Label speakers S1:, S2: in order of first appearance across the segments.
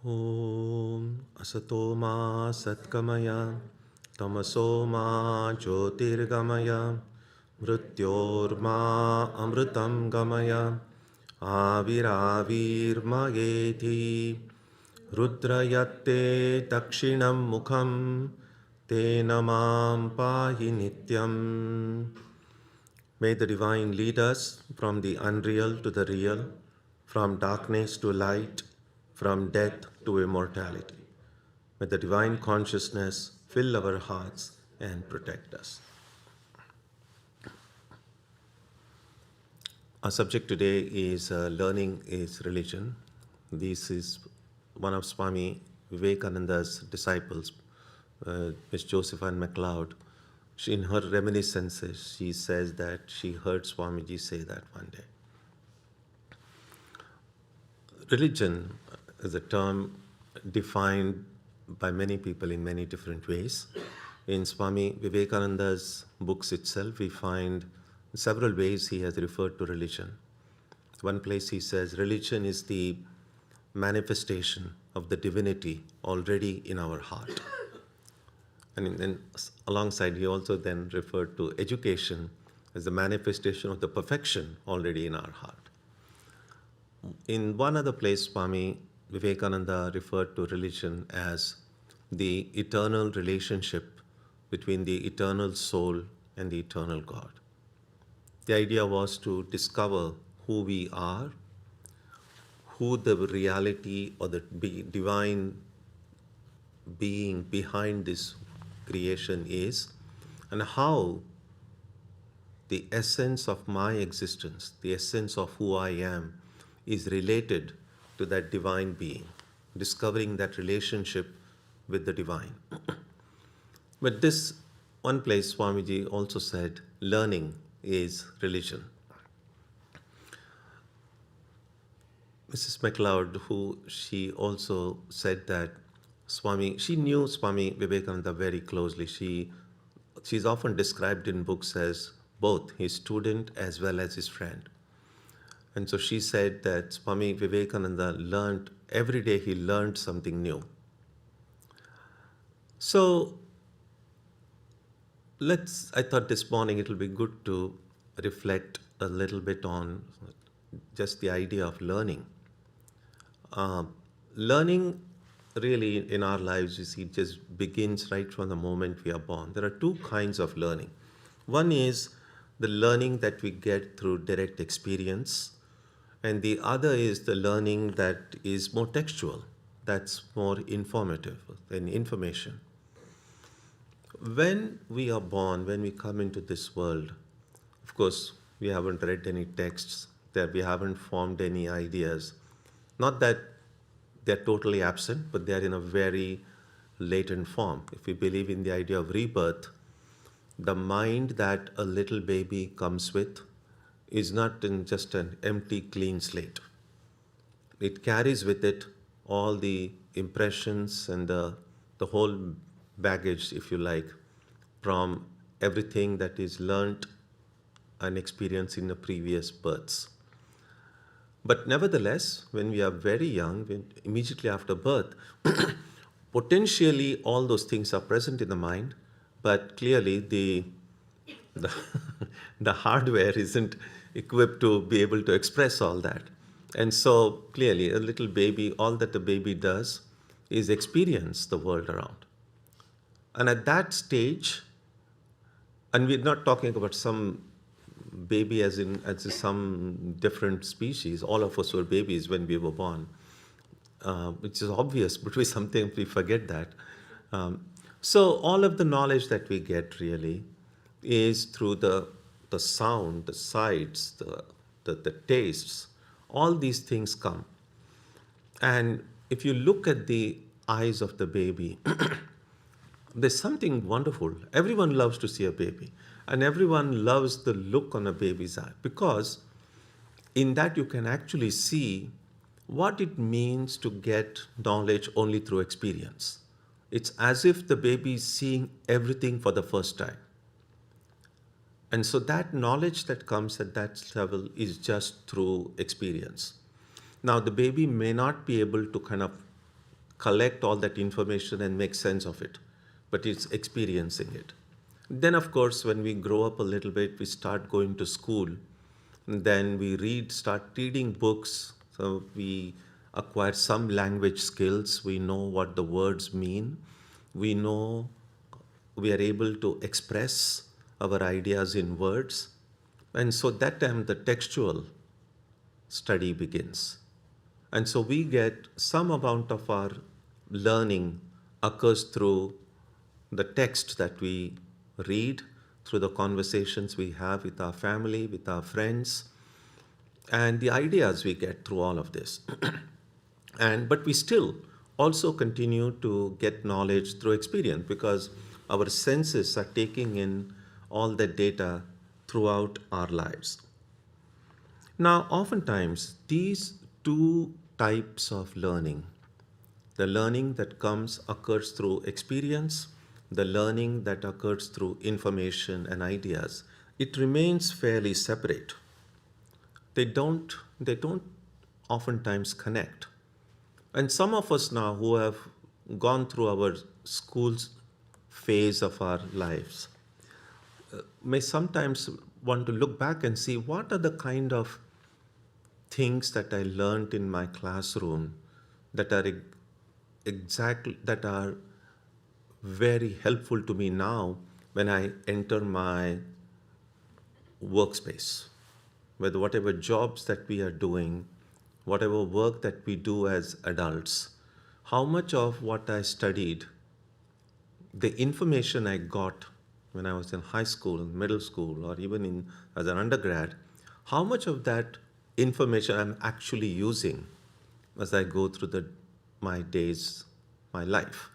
S1: Om Asatoma Satkamaya Tamasoma Jyotirgamaya Mrityorma Amritam Gamaya Aviravirmayeti Rudrayatte Dakshinam Mukham Tena Mam Pahi Nityam. May the Divine lead us from the unreal to the real, from darkness to light, from death to immortality. May the Divine Consciousness fill our hearts and protect us. Our subject today is learning is religion. This is one of Swami Vivekananda's disciples, Miss Josephine MacLeod. In her reminiscences, she says that she heard Swamiji say that one day. Religion is a term defined by many people in many different ways. In Swami Vivekananda's books itself, we find several ways he has referred to religion. One place he says religion is the manifestation of the divinity already in our heart. And then alongside, he also then referred to education as the manifestation of the perfection already in our heart. In one other place, Swami Vivekananda referred to religion as the eternal relationship between the eternal soul and the eternal God. The idea was to discover who we are, who the reality or the divine being behind this creation is, and how the essence of my existence, the essence of who I am, is related to that divine being, discovering that relationship with the divine. But this one place, Swamiji also said, learning is religion. Mrs. MacLeod, she also said that she knew Swami Vivekananda very closely. She's often described in books as both his student as well as his friend. And so she said that Swami Vivekananda every day he learned something new. So I thought this morning it will be good to reflect a little bit on just the idea of learning. Learning really in our lives, you see, just begins right from the moment we are born. There are two kinds of learning. One is the learning that we get through direct experience, and the other is the learning that is more textual, that's more informative than information. When we are born, when we come into this world, of course, we haven't read any texts, that we haven't formed any ideas. Not that they're totally absent, but they're in a very latent form. If we believe in the idea of rebirth, the mind that a little baby comes with is not in just an empty, clean slate. It carries with it all the impressions and the whole baggage, if you like, from everything that is learnt and experienced in the previous births. But nevertheless, when we are very young, immediately after birth, potentially all those things are present in the mind, but clearly the hardware isn't equipped to be able to express all that. And so clearly a little baby, all that the baby does is experience the world around. And at that stage, and we're not talking about some baby as some different species. All of us were babies when we were born, which is obvious, but sometimes we forget that. So all of the knowledge that we get really is through the sound, the sights, the tastes. All these things come. And if you look at the eyes of the baby, there's something wonderful. Everyone loves to see a baby. And everyone loves the look on a baby's eye, because in that you can actually see what it means to get knowledge only through experience. It's as if the baby is seeing everything for the first time. And so that knowledge that comes at that level is just through experience. Now, the baby may not be able to kind of collect all that information and make sense of it, but it's experiencing it. Then, of course, when we grow up a little bit, we start going to school. Then we start reading books. So we acquire some language skills. We know what the words mean. We know we are able to express our ideas in words. And so that time the textual study begins. And so we get some amount of our learning occurs through the text that we read, through the conversations we have with our family, with our friends, and the ideas we get through all of this. But we still also continue to get knowledge through experience because our senses are taking in all the data throughout our lives. Now, oftentimes, these two types of learning, the learning that occurs through experience, the learning that occurs through information and ideas, it remains fairly separate. They don't oftentimes connect. And some of us now who have gone through our school's phase of our lives may sometimes want to look back and see what are the kind of things that I learned in my classroom that are that are very helpful to me now when I enter my workspace. With whatever jobs that we are doing, whatever work that we do as adults, how much of what I studied, the information I got when I was in high school, middle school, or even as an undergrad, how much of that information I'm actually using as I go through my days, my life.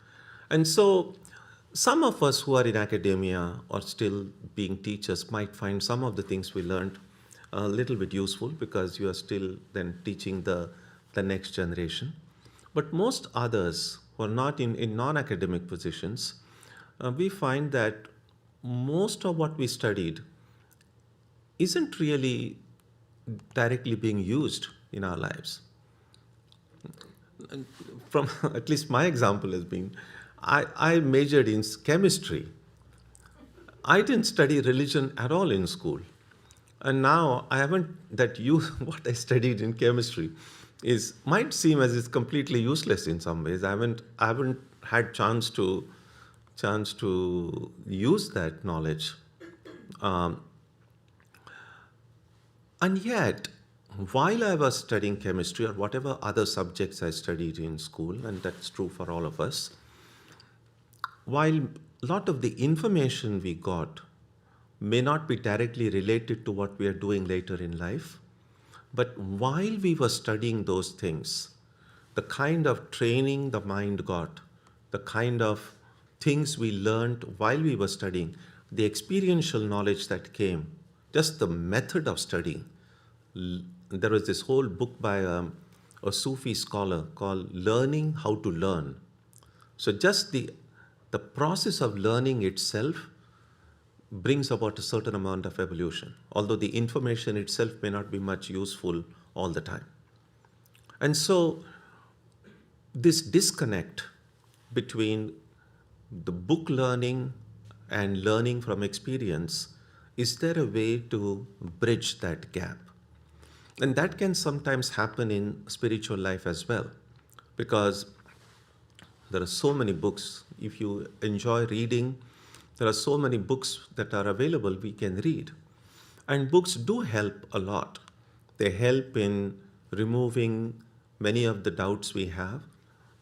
S1: And so some of us who are in academia or still being teachers might find some of the things we learned a little bit useful because you are still then teaching the next generation. But most others who are not in non-academic positions, we find that most of what we studied isn't really directly being used in our lives. From at least my example has been, I majored in chemistry. I didn't study religion at all in school. And now I haven't what I studied in chemistry might seem as it's completely useless in some ways. I haven't had chance to use that knowledge. And yet, while I was studying chemistry or whatever other subjects I studied in school, and that's true for all of us, while a lot of the information we got may not be directly related to what we are doing later in life, but while we were studying those things, the kind of training the mind got, the kind of things we learned while we were studying, the experiential knowledge that came, just the method of studying. There was this whole book by a Sufi scholar called Learning How to Learn. So just the process of learning itself brings about a certain amount of evolution, although the information itself may not be much useful all the time. And so this disconnect between the book learning and learning from experience, is there a way to bridge that gap? And that can sometimes happen in spiritual life as well, because there are so many books. If you enjoy reading, there are so many books that are available we can read. And books do help a lot. They help in removing many of the doubts we have,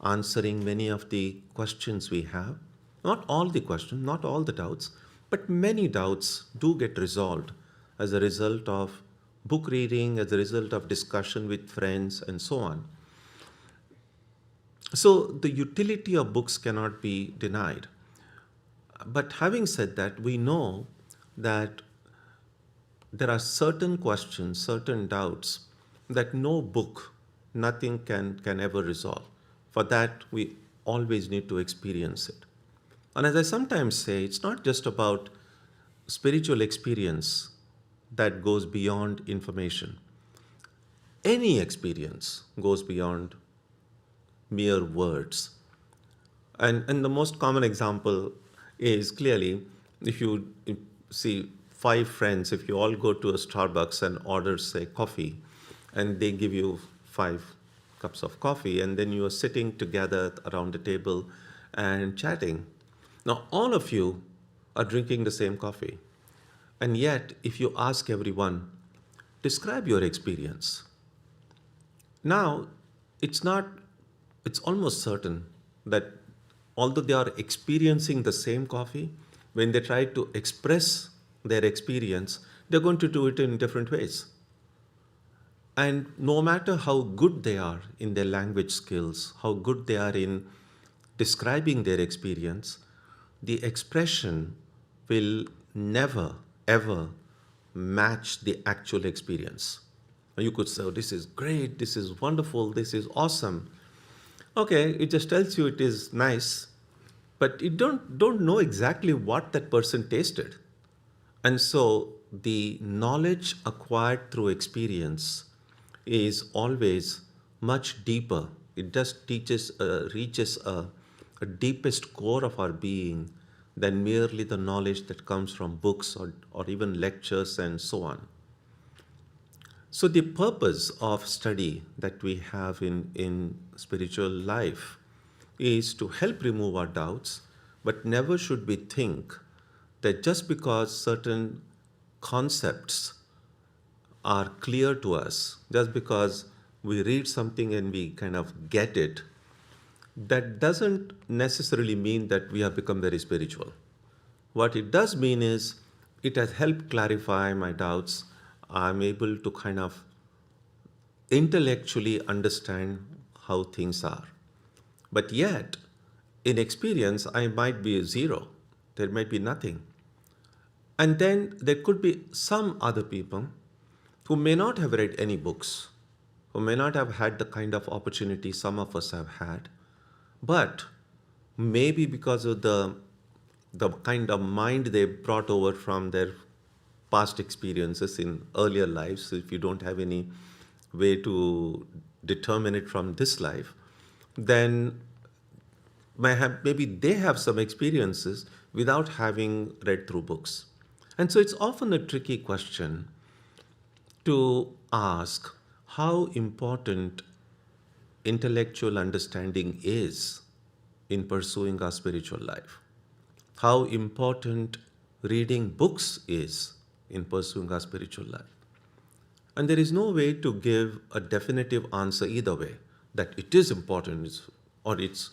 S1: answering many of the questions we have. Not all the questions, not all the doubts, but many doubts do get resolved as a result of book reading, as a result of discussion with friends, and so on. So the utility of books cannot be denied. But having said that, we know that there are certain questions, certain doubts that no book, nothing can ever resolve. For that, we always need to experience it. And as I sometimes say, it's not just about spiritual experience that goes beyond information. Any experience goes beyond mere words. And the most common example is clearly if see five friends, if you all go to a Starbucks and order, say, coffee, and they give you 5 cups of coffee, and then you are sitting together around the table and chatting. Now, all of you are drinking the same coffee. And yet, if you ask everyone, describe your experience. Now, it's not, it's almost certain that although they are experiencing the same coffee, when they try to express their experience, they're going to do it in different ways. And no matter how good they are in their language skills, how good they are in describing their experience, the expression will never, ever match the actual experience. You could say, oh, this is great, this is wonderful, this is awesome. Okay, it just tells you it is nice, but you don't know exactly what that person tasted. And so the knowledge acquired through experience is always much deeper. It just reaches a deepest core of our being than merely the knowledge that comes from books or even lectures and so on. So the purpose of study that we have in spiritual life is to help remove our doubts, but never should we think that just because certain concepts are clear to us, just because we read something and we kind of get it, that doesn't necessarily mean that we have become very spiritual. What it does mean is it has helped clarify my doubts. I'm able to kind of intellectually understand how things are. But yet, in experience, I might be a zero. There might be nothing. And then there could be some other people who may not have read any books, who may not have had the kind of opportunity some of us have had, but maybe because of the kind of mind they brought over from their past experiences in earlier lives, so if you don't have any way to determine it from this life, then maybe they have some experiences without having read through books. And so it's often a tricky question to ask how important intellectual understanding is in pursuing our spiritual life, how important reading books is in pursuing our spiritual life. And there is no way to give a definitive answer either way, that it is important or it's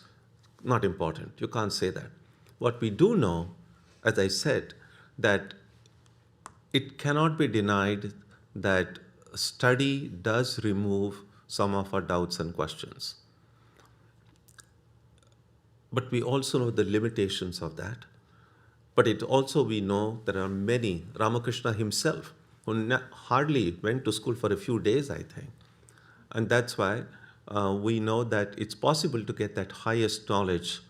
S1: not important. You can't say that. What we do know, as I said, that it cannot be denied that study does remove some of our doubts and questions. But we also know the limitations of that. But it also we know there are many, Ramakrishna himself, who hardly went to school for a few days, I think. And that's why we know that it's possible to get that highest knowledge,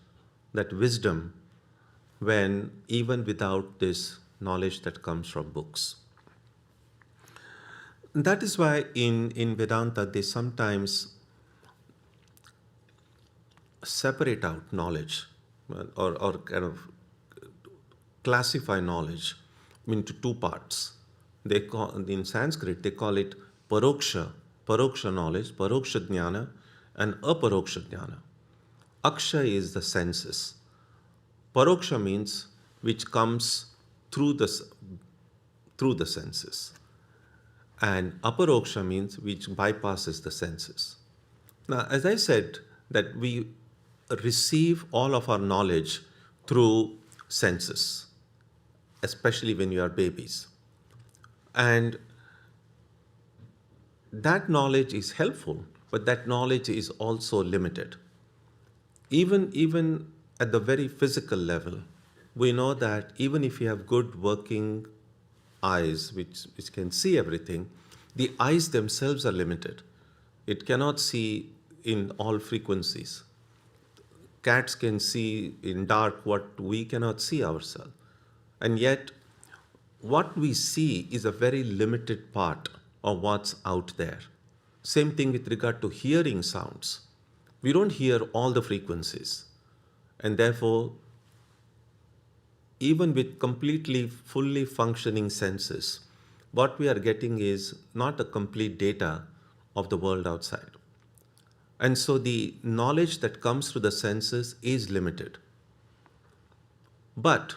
S1: that wisdom, when even without this knowledge that comes from books. That is why in Vedanta they sometimes separate out knowledge or kind of classify knowledge into two parts. They call, in Sanskrit, they call it paroksha knowledge, paroksha jnana, and aparoksha jnana. Aksha is the senses. Paroksha means which comes through the senses. And aparoksha means which bypasses the senses. Now, as I said, that we receive all of our knowledge through senses, especially when you are babies. And that knowledge is helpful, but that knowledge is also limited. Even at the very physical level, we know that even if you have good working eyes, which can see everything, the eyes themselves are limited. It cannot see in all frequencies. Cats can see in dark what we cannot see ourselves. And yet, what we see is a very limited part of what's out there. Same thing with regard to hearing sounds. We don't hear all the frequencies. And therefore, even with completely fully functioning senses, what we are getting is not a complete data of the world outside. And so the knowledge that comes through the senses is limited. But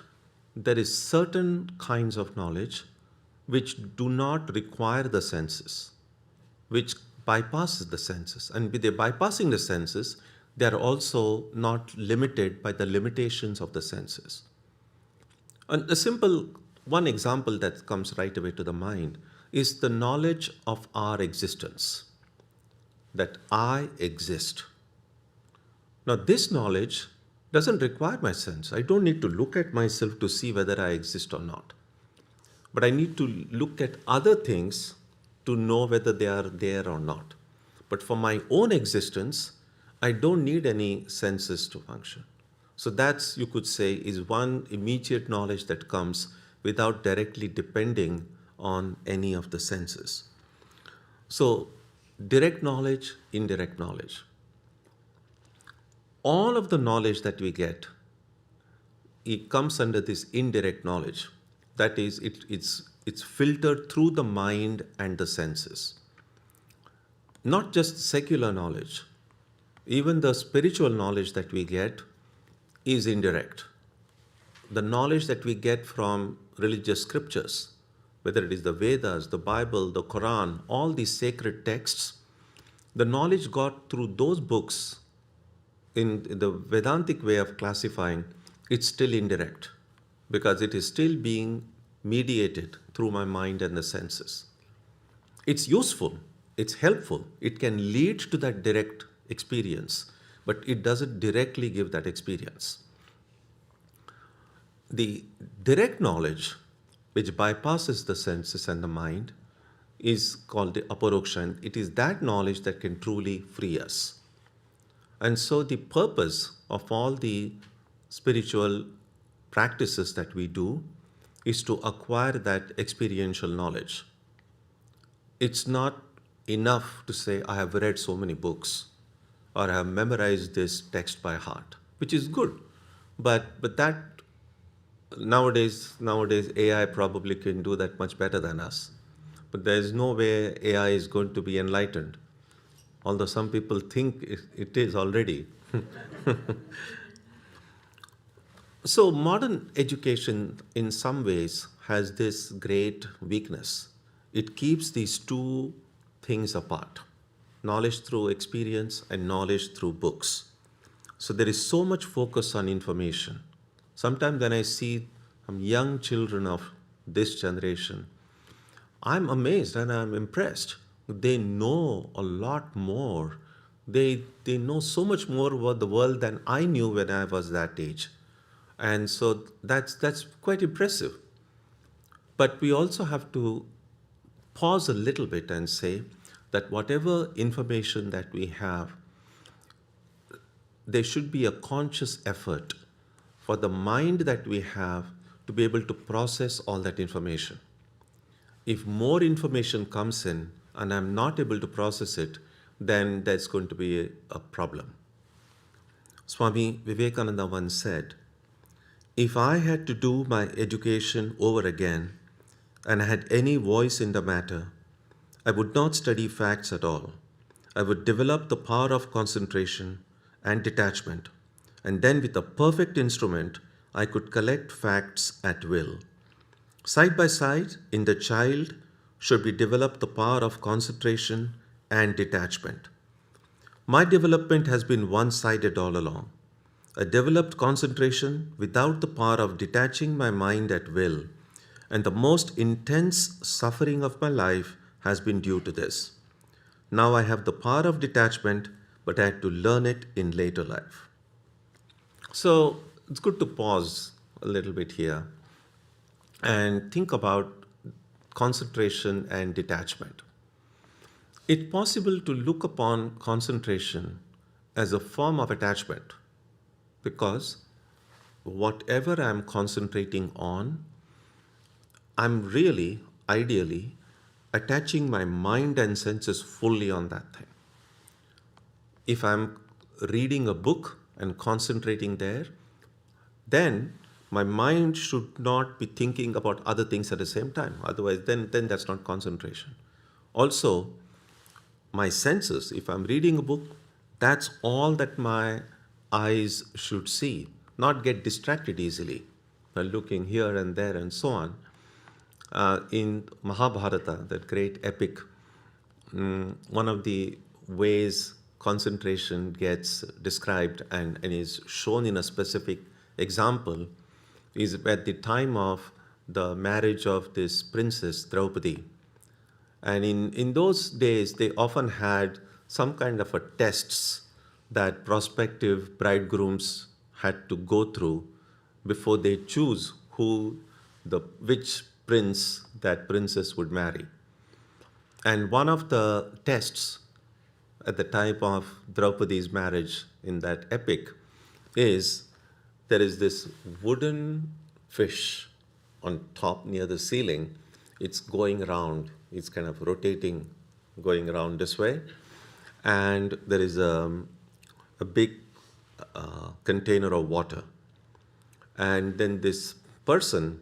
S1: there is certain kinds of knowledge which do not require the senses, which bypasses the senses. And with the bypassing the senses, they are also not limited by the limitations of the senses. And a simple one example that comes right away to the mind is the knowledge of our existence, that I exist. Now, this knowledge doesn't require my sense. I don't need to look at myself to see whether I exist or not. But I need to look at other things to know whether they are there or not. But for my own existence, I don't need any senses to function. So that's, you could say, is one immediate knowledge that comes without directly depending on any of the senses. So direct knowledge, indirect knowledge. All of the knowledge that we get, it comes under this indirect knowledge. That is, it's filtered through the mind and the senses. Not just secular knowledge, even the spiritual knowledge that we get is indirect. The knowledge that we get from religious scriptures, whether it is the Vedas, the Bible, the Quran, all these sacred texts, the knowledge got through those books, in the Vedantic way of classifying, it's still indirect because it is still being mediated through my mind and the senses. It's useful, it's helpful, it can lead to that direct experience, but it doesn't directly give that experience. The direct knowledge, which bypasses the senses and the mind, is called the aparoksha, and it is that knowledge that can truly free us. And so the purpose of all the spiritual practices that we do is to acquire that experiential knowledge. It's not enough to say, I have read so many books or I have memorized this text by heart, which is good. But that nowadays AI probably can do that much better than us. But there is no way AI is going to be enlightened, although some people think it is already. So modern education in some ways has this great weakness. It keeps these two things apart, knowledge through experience and knowledge through books. So there is so much focus on information. Sometimes when I see young children of this generation, I'm amazed and I'm impressed. They know a lot more. They know so much more about the world than I knew when I was that age. And so that's quite impressive. But we also have to pause a little bit and say that whatever information that we have, there should be a conscious effort for the mind that we have to be able to process all that information. If more information comes in and I'm not able to process it, then that's going to be a problem. Swami Vivekananda once said, if I had to do my education over again and I had any voice in the matter, I would not study facts at all. I would develop the power of concentration and detachment, and then with a perfect instrument, I could collect facts at will. Side by side, in the child should be developed the power of concentration and detachment. My development has been one-sided all along. I developed concentration without the power of detaching my mind at will, and the most intense suffering of my life has been due to this. Now I have the power of detachment, but I had to learn it in later life. So it's good to pause a little bit here and think about concentration and detachment. It's possible to look upon concentration as a form of attachment because whatever I'm concentrating on, I'm really, ideally, attaching my mind and senses fully on that thing. If I'm reading a book and concentrating there, then my mind should not be thinking about other things at the same time. Otherwise, then that's not concentration. Also, my senses, if I'm reading a book, that's all that my eyes should see, not get distracted easily by looking here and there and so on. In Mahabharata, that great epic, one of the ways concentration gets described and is shown in a specific example is at the time of the marriage of this princess Draupadi. And in those days, they often had some kind of a tests that prospective bridegrooms had to go through before they choose which prince that princess would marry. And one of the tests at the time of Draupadi's marriage in that epic is there is this wooden fish on top near the ceiling. It's going around, it's kind of rotating, going around this way. And there is a big container of water. And then this person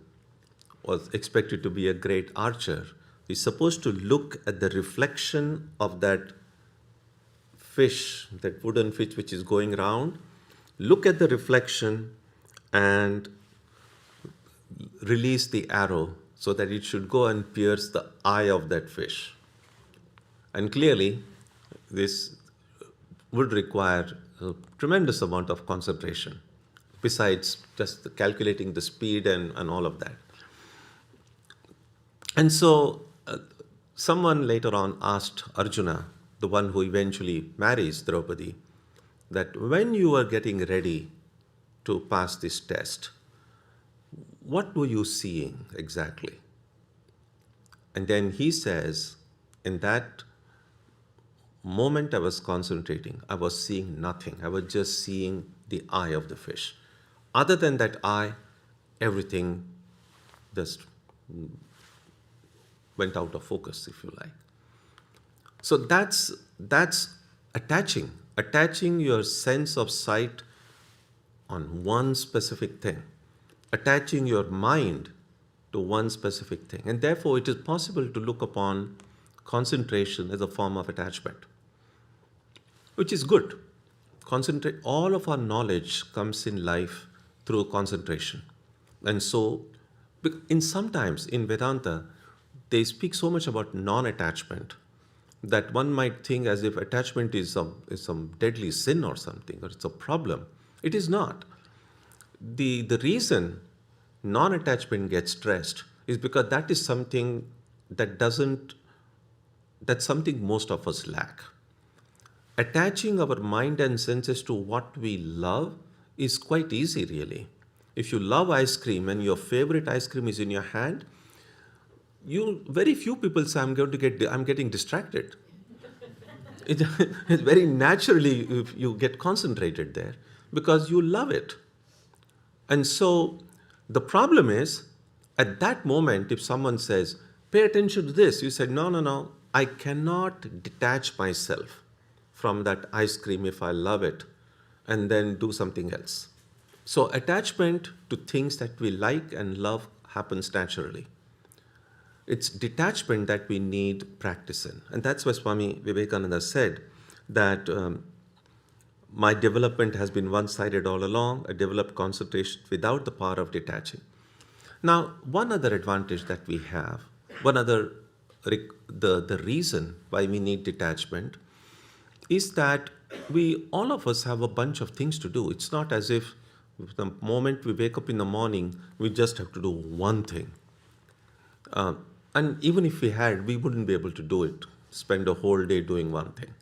S1: was expected to be a great archer. He's supposed to look at the reflection of that fish, that wooden fish which is going around, look at the reflection and release the arrow so that it should go and pierce the eye of that fish. And clearly, this would require a tremendous amount of concentration, besides just calculating the speed and all of that. And so someone later on asked Arjuna, the one who eventually marries Draupadi, that when you were getting ready to pass this test, what were you seeing exactly? And then he says, in that moment I was concentrating, I was seeing nothing. I was just seeing the eye of the fish. Other than that eye, everything just went out of focus, if you like. So that's attaching your sense of sight on one specific thing, attaching your mind to one specific thing. And therefore, it is possible to look upon concentration as a form of attachment, which is good. All of our knowledge comes in life through concentration. And so, sometimes in Vedanta, they speak so much about non-attachment that one might think as if attachment is some deadly sin or something, or it's a problem. It is not. The reason non-attachment gets stressed is because that is something that's something most of us lack. Attaching our mind and senses to what we love is quite easy, really. If you love ice cream and your favorite ice cream is in your hand, very few people say, I'm getting distracted. It's very naturally you get concentrated there because you love it. And so the problem is, at that moment, if someone says, pay attention to this, you said, no, I cannot detach myself from that ice cream if I love it and then do something else. So attachment to things that we like and love happens naturally. It's detachment that we need practice in. And that's why Swami Vivekananda said that my development has been one-sided all along. I developed concentration without the power of detaching. Now, one other advantage that we have, the reason why we need detachment is that all of us have a bunch of things to do. It's not as if the moment we wake up in the morning, we just have to do one thing. And even if we had, we wouldn't be able to do it, spend a whole day doing one thing.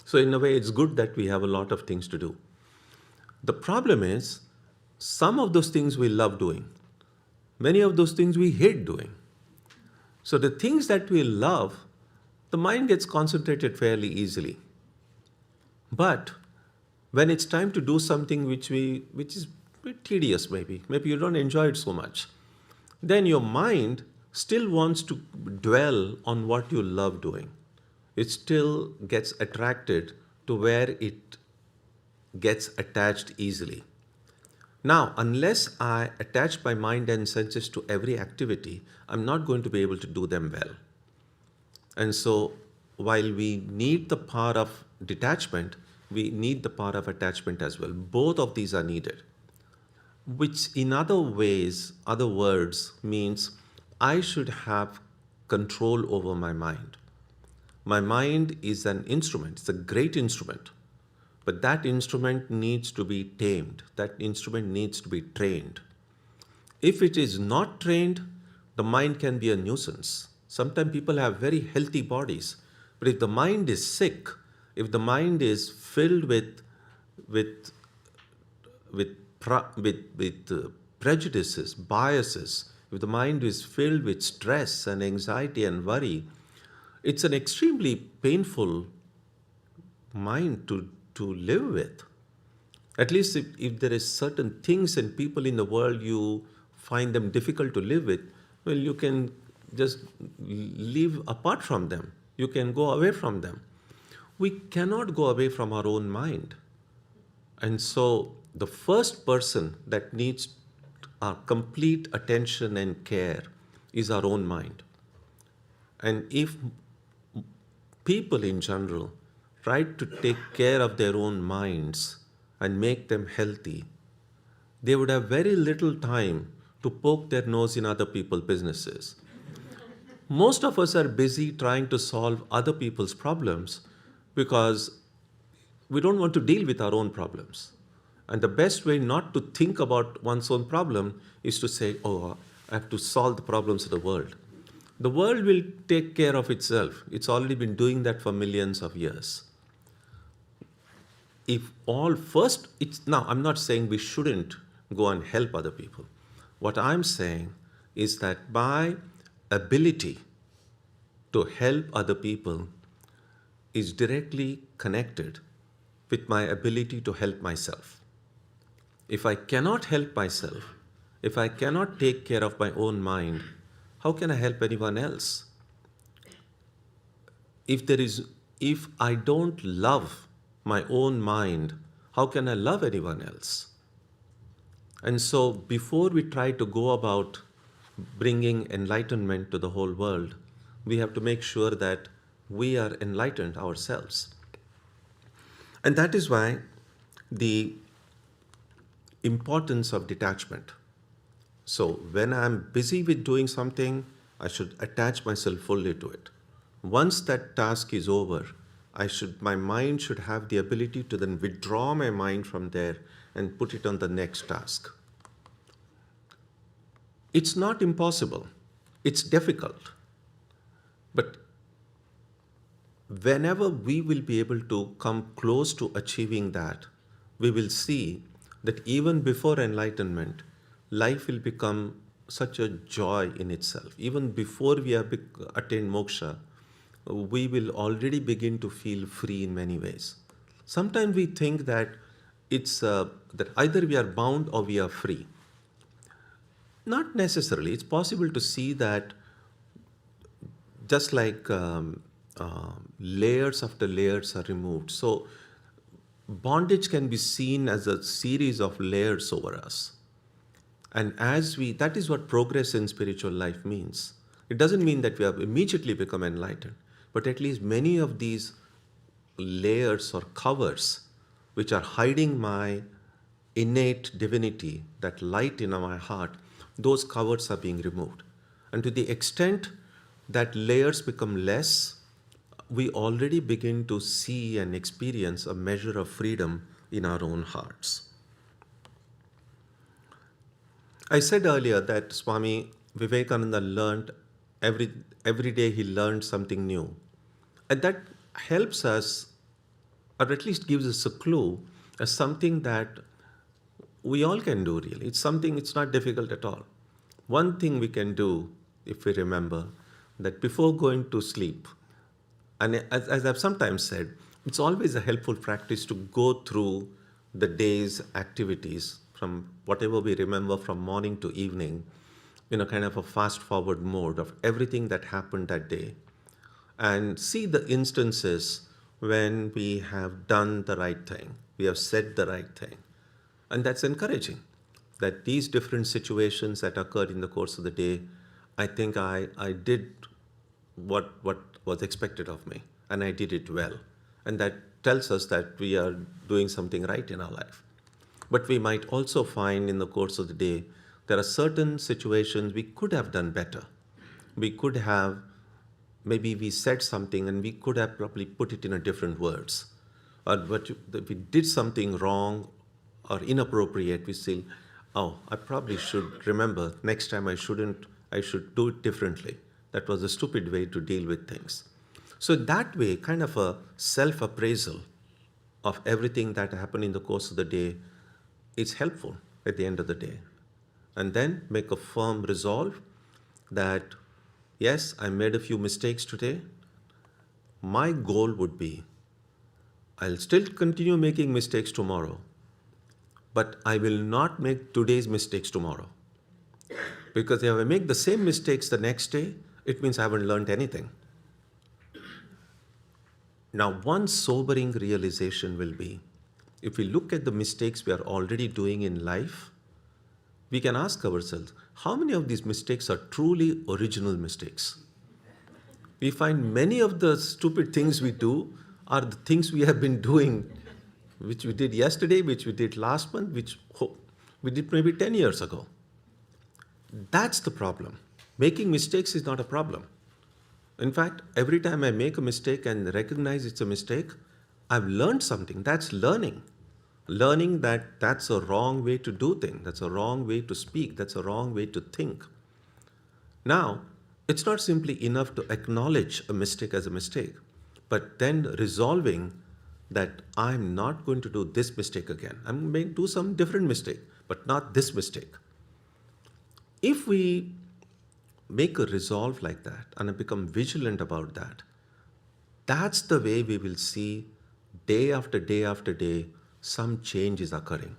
S1: So in a way, it's good that we have a lot of things to do. The problem is, some of those things we love doing. Many of those things we hate doing. So the things that we love, the mind gets concentrated fairly easily. But when it's time to do something which is a bit tedious maybe you don't enjoy it so much, then your mind still wants to dwell on what you love doing. It still gets attracted to where it gets attached easily. Now, unless I attach my mind and senses to every activity, I'm not going to be able to do them well. And so, while we need the power of detachment, we need the power of attachment as well. Both of these are needed, which in other words, means I should have control over my mind. My mind is an instrument, it's a great instrument, but that instrument needs to be tamed, that instrument needs to be trained. If it is not trained, the mind can be a nuisance. Sometimes people have very healthy bodies, but if the mind is sick, if the mind is filled with prejudices, biases, if the mind is filled with stress and anxiety and worry, it's an extremely painful mind to live with. At least if there is certain things and people in the world you find them difficult to live with, well, you can just live apart from them. You can go away from them. We cannot go away from our own mind. And so the first person that needs our complete attention and care is our own mind. And if people in general tried to take care of their own minds and make them healthy, they would have very little time to poke their nose in other people's businesses. Most of us are busy trying to solve other people's problems because we don't want to deal with our own problems. And the best way not to think about one's own problem is to say, oh, I have to solve the problems of the world. The world will take care of itself. It's already been doing that for millions of years. Now, I'm not saying we shouldn't go and help other people. What I'm saying is that my ability to help other people is directly connected with my ability to help myself. If I cannot help myself, if I cannot take care of my own mind, how can I help anyone else? If I don't love my own mind, how can I love anyone else? And so before we try to go about bringing enlightenment to the whole world, we have to make sure that we are enlightened ourselves. And that is why the importance of detachment. So when I'm busy with doing something, I should attach myself fully to it. Once that task is over, my mind should have the ability to then withdraw my mind from there and put it on the next task. It's not impossible. It's difficult. But whenever we will be able to come close to achieving that, we will see that even before enlightenment, life will become such a joy in itself. Even before we have attained moksha, we will already begin to feel free in many ways. Sometimes we think that that either we are bound or we are free. Not necessarily. It's possible to see that just like layers after layers are removed. So bondage can be seen as a series of layers over us. And that is what progress in spiritual life means. It doesn't mean that we have immediately become enlightened, but at least many of these layers or covers which are hiding my innate divinity, that light in my heart, those covers are being removed. And to the extent that layers become less, we already begin to see and experience a measure of freedom in our own hearts. I said earlier that Swami Vivekananda learned every day he learned something new. And that helps us, or at least gives us a clue as something that we all can do really. It's not difficult at all. One thing we can do, if we remember, that before going to sleep, and as I've sometimes said, it's always a helpful practice to go through the day's activities from whatever we remember from morning to evening in a kind of a fast forward mode of everything that happened that day and see the instances when we have done the right thing, We have said the right thing. And that's encouraging. That these different situations that occurred in the course of the day, I think I did what was expected of me, and I did it well. And that tells us that we are doing something right in our life. But we might also find in the course of the day, there are certain situations we could have done better. We could have, maybe we said something and we could have probably put it in a different words. Or if we did something wrong or inappropriate, we say, oh, I probably should remember next time I should do it differently. That was a stupid way to deal with things. So that way, kind of a self-appraisal of everything that happened in the course of the day is helpful at the end of the day. And then make a firm resolve that, yes, I made a few mistakes today. My goal would be, I'll still continue making mistakes tomorrow, but I will not make today's mistakes tomorrow. Because if I make the same mistakes the next day, it means I haven't learned anything. Now, one sobering realization will be, if we look at the mistakes we are already doing in life, we can ask ourselves, how many of these mistakes are truly original mistakes? We find many of the stupid things we do are the things we have been doing, which we did yesterday, which we did last month, which we did maybe 10 years ago. That's the problem. Making mistakes is not a problem. In fact, every time I make a mistake and recognize it's a mistake, I've learned something. That's learning. Learning that that's a wrong way to do things. That's a wrong way to speak. That's a wrong way to think. Now, it's not simply enough to acknowledge a mistake as a mistake, but then resolving that I'm not going to do this mistake again. I'm going to do some different mistake, but not this mistake. If we make a resolve like that and become vigilant about that, that's the way we will see day after day after day some change is occurring.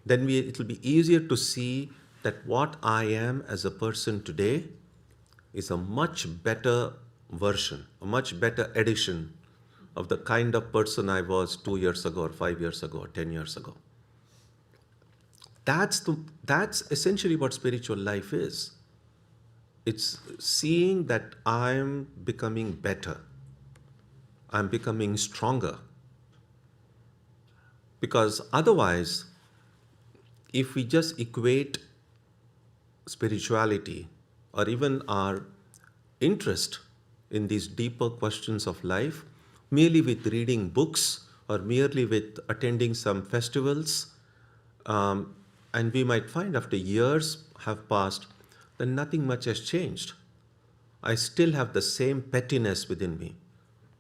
S1: Then it will be easier to see that what I am as a person today is a much better version, a much better edition of the kind of person I was 2 years ago or 5 years ago or 10 years ago. That's essentially what spiritual life is. It's seeing that I'm becoming better. I'm becoming stronger. Because otherwise, if we just equate spirituality or even our interest in these deeper questions of life merely with reading books or merely with attending some festivals, and we might find after years have passed that nothing much has changed. I still have the same pettiness within me,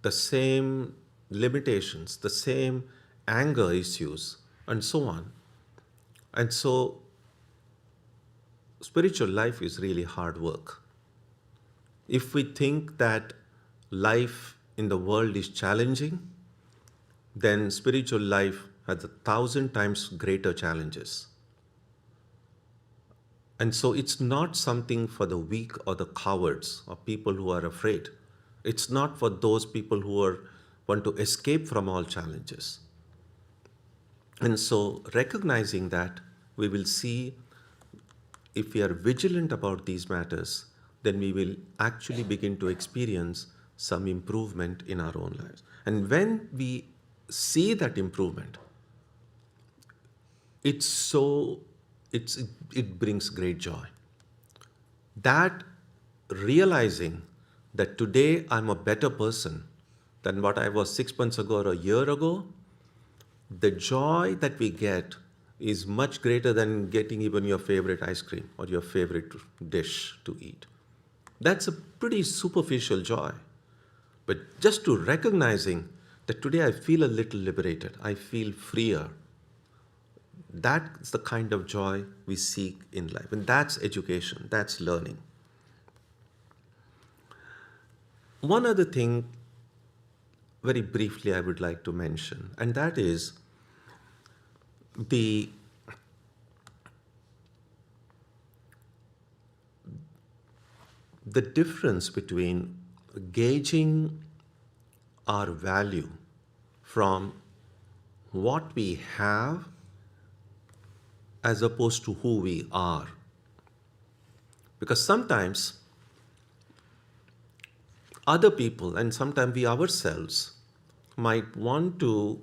S1: the same limitations, the same anger issues, and so on. And so, spiritual life is really hard work. If we think that life in the world is challenging, then spiritual life has 1,000 times greater challenges. And so it's not something for the weak or the cowards or people who are afraid. It's not for those people who want to escape from all challenges. And so recognizing that, we will see if we are vigilant about these matters, then we will actually begin to experience some improvement in our own lives. And when we see that improvement, it brings great joy. That realizing that today I'm a better person than what I was 6 months ago or a year ago, the joy that we get is much greater than getting even your favorite ice cream or your favorite dish to eat. That's a pretty superficial joy. But just to recognizing that today I feel a little liberated, I feel freer, that's the kind of joy we seek in life. And that's education, that's learning. One other thing, very briefly, I would like to mention, and that is the difference between gauging our value from what we have as opposed to who we are. Because sometimes other people and sometimes we ourselves might want to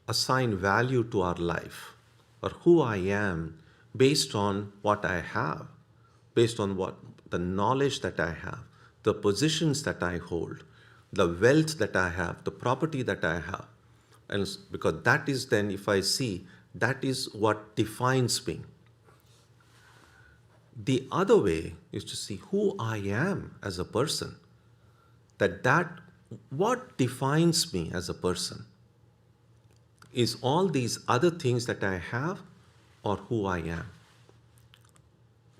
S1: assign value to our life or who I am based on what I have, based on what the knowledge that I have, the positions that I hold, the wealth that I have, the property that I have. And because that is then, if I see, that is what defines me. The other way is to see who I am as a person. That what defines me as a person is all these other things that I have or who I am.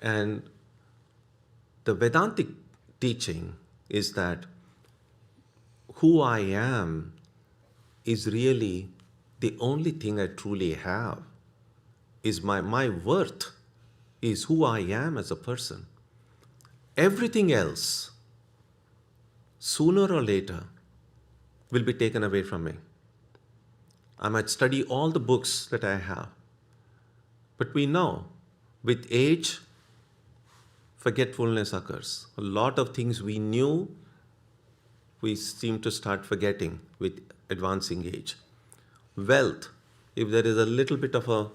S1: And the Vedantic teaching is that who I am is really the only thing I truly have, is my worth is who I am as a person. Everything else, sooner or later, will be taken away from me. I might study all the books that I have, but we know with age, forgetfulness occurs. A lot of things we knew, we seem to start forgetting with advancing age. Wealth, if there is a little bit of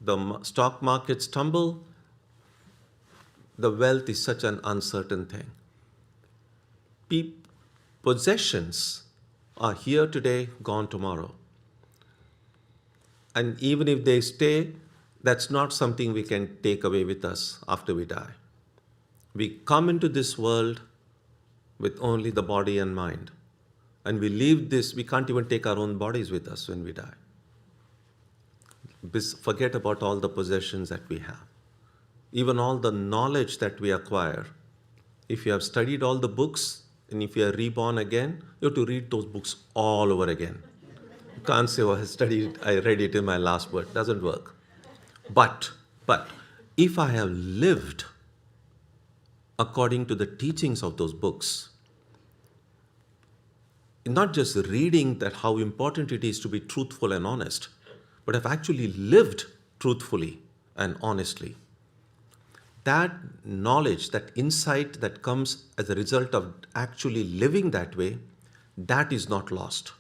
S1: the stock markets tumble, the wealth is such an uncertain thing. Possessions are here today, gone tomorrow. And even if they stay, that's not something we can take away with us after we die. We come into this world with only the body and mind. And we leave this, we can't even take our own bodies with us when we die. Forget about all the possessions that we have. Even all the knowledge that we acquire. If you have studied all the books, and if you are reborn again, you have to read those books all over again. You can't say, oh, I read it in my last word. It doesn't work. But if I have lived according to the teachings of those books, not just reading that how important it is to be truthful and honest, but I've actually lived truthfully and honestly. That knowledge, that insight that comes as a result of actually living that way, that is not lost.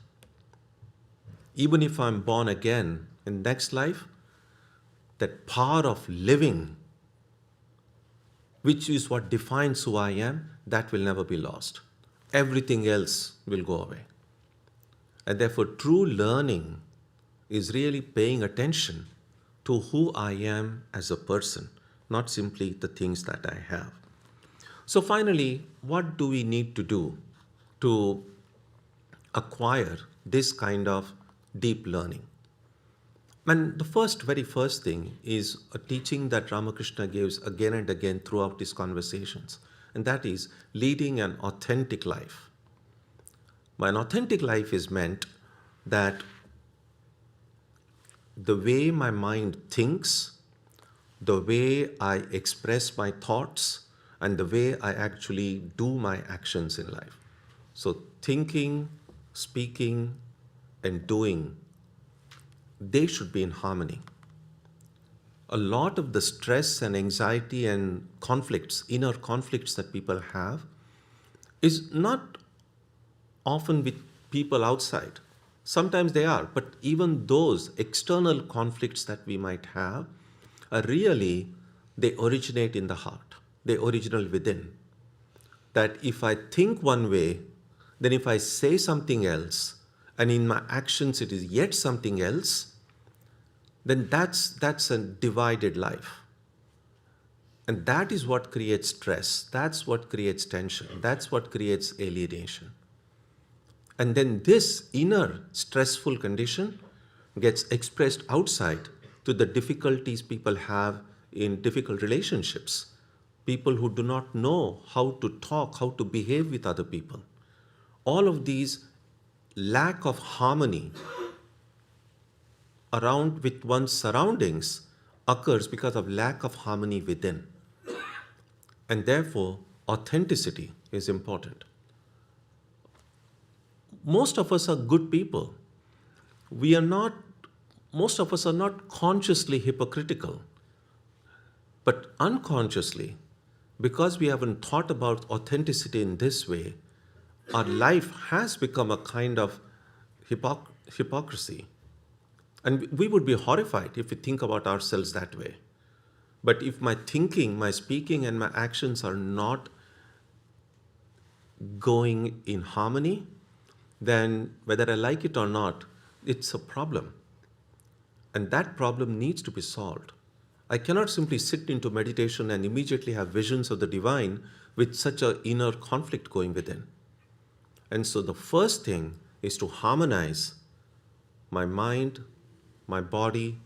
S1: Even if I'm born again in next life, that power of living, which is what defines who I am, that will never be lost. Everything else will go away. And therefore, true learning is really paying attention to who I am as a person, not simply the things that I have. So finally, what do we need to do to acquire this kind of deep learning? And the very first thing is a teaching that Ramakrishna gives again and again throughout his conversations, and that is leading an authentic life. By an authentic life is meant that the way my mind thinks, the way I express my thoughts, and the way I actually do my actions in life. So thinking, speaking, and doing, they should be in harmony. A lot of the stress and anxiety and conflicts, inner conflicts that people have, is not often with people outside. Sometimes they are, but even those external conflicts that we might have are really, they originate in the heart. They originate within. That if I think one way, then if I say something else, and in my actions it is yet something else, then that's a divided life. And that is what creates stress. That's what creates tension. That's what creates alienation. And then this inner stressful condition gets expressed outside to the difficulties people have in difficult relationships. People who do not know how to talk, how to behave with other people. All of these lack of harmony around with one's surroundings occurs because of lack of harmony within. And therefore, authenticity is important. Most of us are good people, we are not, most of us are not consciously hypocritical, but unconsciously, because we haven't thought about authenticity in this way, our life has become a kind of hypocrisy. And we would be horrified if we think about ourselves that way. But if my thinking, my speaking, and my actions are not going in harmony, then whether I like it or not, it's a problem. And that problem needs to be solved. I cannot simply sit into meditation and immediately have visions of the divine with such an inner conflict going within. And so the first thing is to harmonize my mind, my body,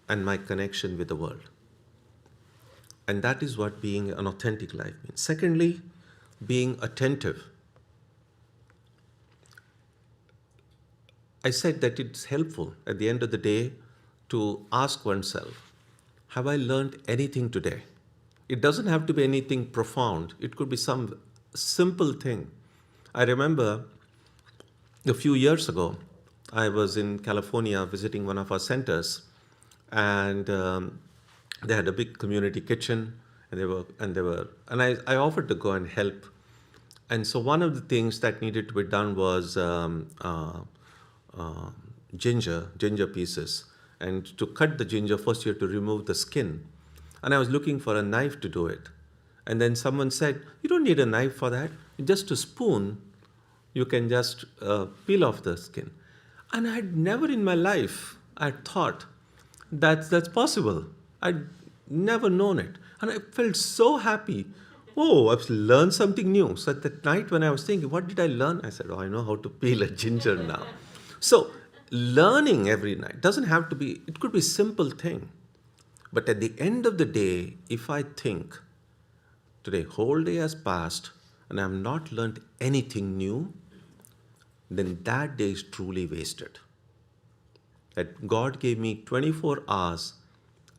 S1: and my connection with the world. And that is what being an authentic life means. Secondly, being attentive. I said that it's helpful at the end of the day to ask oneself, have I learned anything today? It doesn't have to be anything profound. It could be some simple thing. I remember a few years ago, I was in California visiting one of our centers, and they had a big community kitchen, and I offered to go and help. And so one of the things that needed to be done was ginger pieces. And to cut the ginger, first you have to remove the skin. And I was looking for a knife to do it. And then someone said, you don't need a knife for that. Just a spoon, you can just peel off the skin. And I had never in my life, I had thought that's possible. I'd never known it. And I felt so happy. Oh, I've learned something new. So at that night when I was thinking, what did I learn? I said, I know how to peel a ginger now. So learning every night doesn't have to be, it could be a simple thing. But at the end of the day, if I think today whole day has passed and I have not learned anything new, then that day is truly wasted. That God gave me 24 hours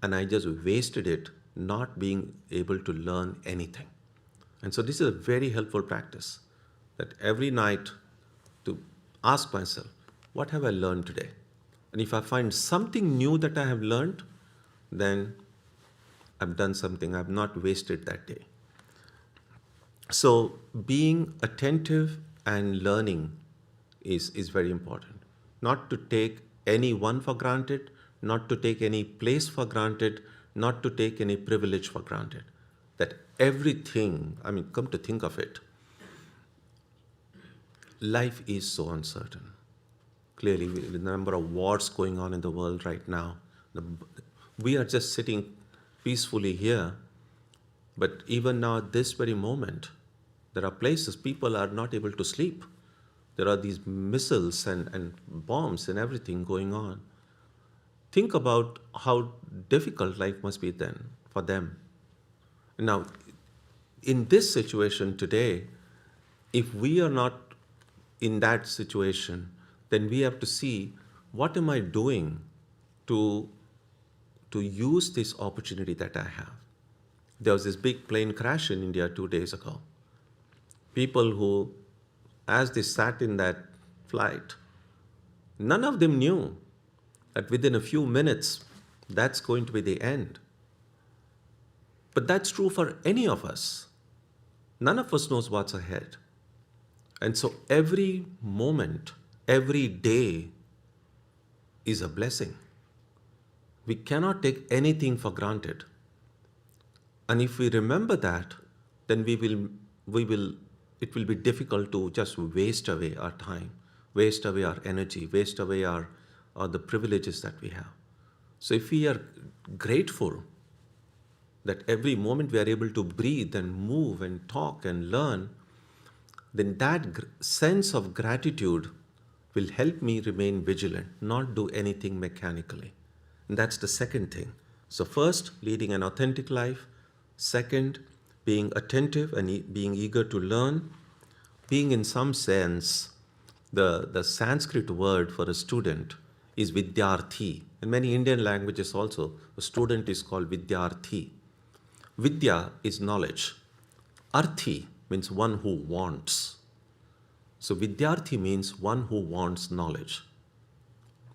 S1: and I just wasted it not being able to learn anything. And so this is a very helpful practice, that every night to ask myself, what have I learned today? And if I find something new that I have learned, then I've done something. I've not wasted that day. So being attentive and learning is very important. Not to take anyone for granted, not to take any place for granted, not to take any privilege for granted. That everything, come to think of it, life is so uncertain. Clearly, with the number of wars going on in the world right now, we are just sitting peacefully here, but even now at this very moment, there are places people are not able to sleep. There are these missiles and bombs and everything going on. Think about how difficult life must be then for them. Now, in this situation today, if we are not in that situation, then we have to see, what am I doing to use this opportunity that I have? There was this big plane crash in India 2 days ago. People who, as they sat in that flight, none of them knew that within a few minutes, that's going to be the end. But that's true for any of us. None of us knows what's ahead. And so every moment, every day is a blessing. We cannot take anything for granted. And if we remember that, then it will be difficult to just waste away our time, waste away our energy, waste away our the privileges that we have. So if we are grateful that every moment we are able to breathe and move and talk and learn, then that sense of gratitude will help me remain vigilant, not do anything mechanically. And that's the second thing. So first, leading an authentic life. Second, being attentive and being eager to learn. Being, in some sense, the Sanskrit word for a student is vidyarthi. In many Indian languages also, a student is called vidyarthi. Vidya is knowledge. Arthi means one who wants. So vidyarthi means one who wants knowledge.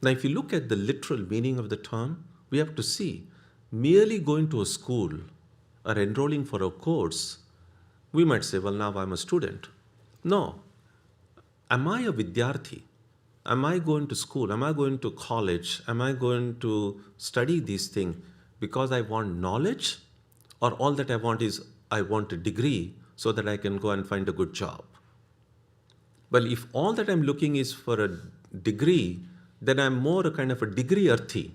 S1: Now, if you look at the literal meaning of the term, we have to see merely going to a school or enrolling for a course, we might say, well, now I'm a student. No. Am I a vidyarthi? Am I going to school? Am I going to college? Am I going to study these things because I want knowledge? Or all that I want is I want a degree so that I can go and find a good job? Well, if all that I'm looking is for a degree, then I'm more a kind of a degree-arthi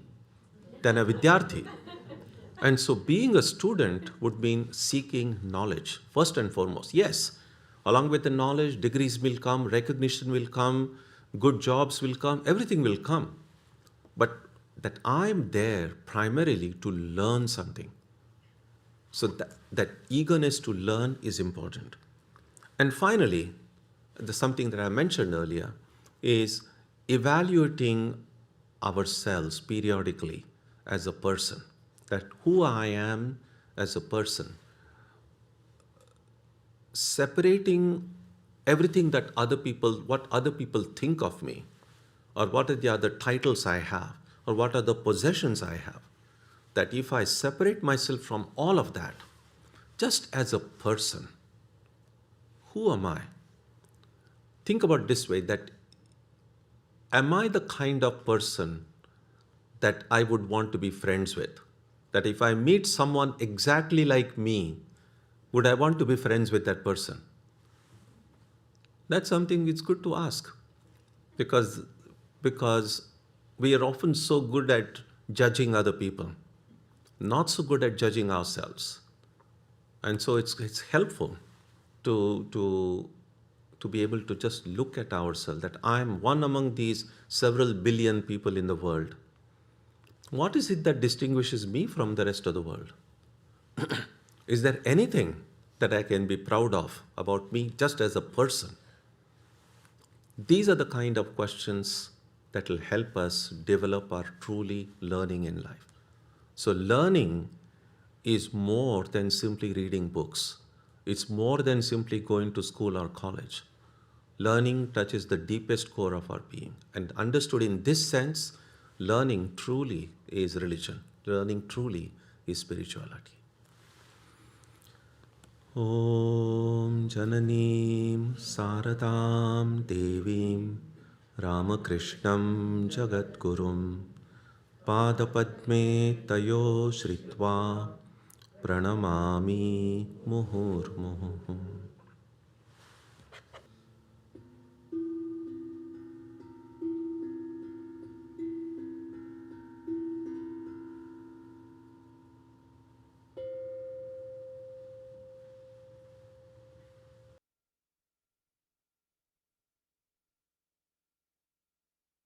S1: than a vidyarthi. And so being a student would mean seeking knowledge, first and foremost. Yes, along with the knowledge, degrees will come, recognition will come, good jobs will come, everything will come. But that I'm there primarily to learn something. So that eagerness to learn is important. And finally, something that I mentioned earlier is evaluating ourselves periodically as a person, that who I am as a person, separating everything that what other people think of me, or what are the other titles I have, or what are the possessions I have, that if I separate myself from all of that, just as a person, who am I? Think about it this way, that am I the kind of person that I would want to be friends with? That if I meet someone exactly like me, would I want to be friends with that person? That's something it's good to ask, because we are often so good at judging other people, not so good at judging ourselves. And so it's helpful to be able to just look at ourselves, that I am one among these several billion people in the world. What is it that distinguishes me from the rest of the world? Is there anything that I can be proud of about me just as a person? These are the kind of questions that will help us develop our truly learning in life. So learning is more than simply reading books. It's more than simply going to school or college. Learning touches the deepest core of our being. And understood in this sense, learning truly is religion. Learning truly is spirituality. Om Jananim Saradam Devim Ramakrishnam Jagadgurum Padapadme Tayo Shritva Pranamami Muhur Muhum.